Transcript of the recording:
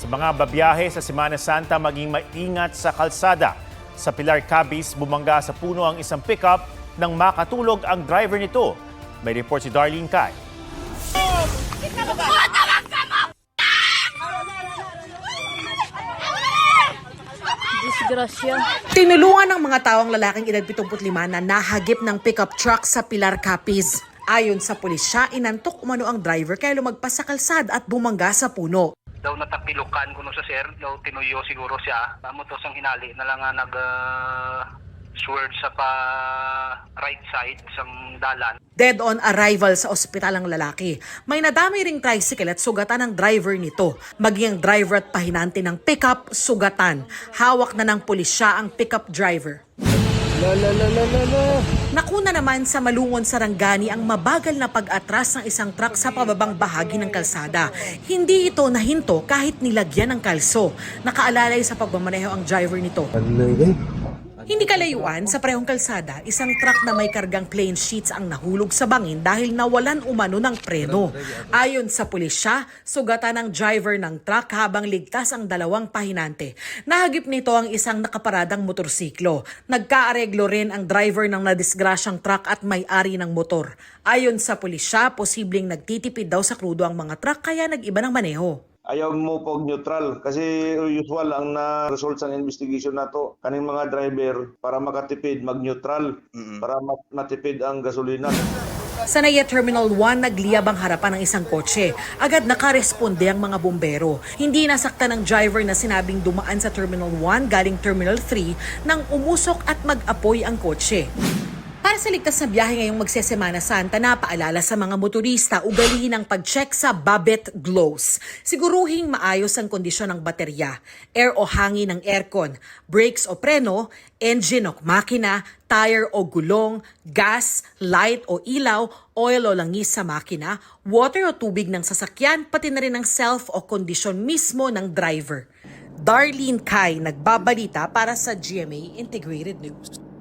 Sa mga babiyahe sa Semana Santa, maging maingat sa kalsada. Sa Pilar Cabis, bumangga sa puno ang isang pickup nang makatulog ang driver nito. May report si Darlene Kai. Disgrasya. Tinulungan ng mga tao ang lalaking edad 75 na nahagip ng pickup truck sa Pilar Capiz. Ayon sa pulisya, inantok umano ang driver kaya lumagpas sa kalsada at bumangga sa puno. Daw natapilukan kuno sa sir, daw tinuyo siguro siya. Amo to sang hinali na lang nga swerve sa pa right side sang dalan. Dead on arrival sa ospital ang lalaki. May nadami ring tricycle at sugatan ng driver nito. Maging ang driver at pahinante ng pickup, sugatan. Hawak na ng pulisya ang pickup driver. Nakuna naman sa Malungon, Sarangani ang mabagal na pag-atras ng isang truck sa pababang bahagi ng kalsada. Hindi ito nahinto kahit nilagyan ng kalso. Nakaalalay sa pagmamaneho ang driver nito. Hindi kalayuan sa parehong kalsada, isang truck na may kargang plain sheets ang nahulog sa bangin dahil nawalan umano ng preno. Ayon sa pulisya, sugatan ng driver ng truck habang ligtas ang dalawang pahinante. Nahagip nito ang isang nakaparadang motorsiklo. Nagkaareglo rin ang driver ng nadisgrasyang truck at may-ari ng motor. Ayon sa pulisya, posibleng nagtitipid daw sa krudo ang mga truck kaya nag-iba ng maneho. Ayaw mo pog neutral kasi usual ang na-result sa investigation nato kaning mga driver para makatipid mag-neutral para matipid ang gasolina. Sa Naya Terminal 1, nagliyab ang harapan ng isang kotse. Agad nakaresponde ang mga bumbero. Hindi nasaktan ng driver na sinabing dumaan sa Terminal 1 galing Terminal 3 nang umusok at mag-apoy ang kotse. Para sa ligtas na biyahe ngayong magsesemana Santa, napaalala sa mga motorista ugalihin ang pag-check sa Babet Glows. Siguruhing maayos ang kondisyon ng baterya, air o hangin ng aircon, brakes o preno, engine o makina, tire o gulong, gas, light o ilaw, oil o langis sa makina, water o tubig ng sasakyan, pati na rin ang self o kondisyon mismo ng driver. Darlene Kai, nagbabalita para sa GMA Integrated News.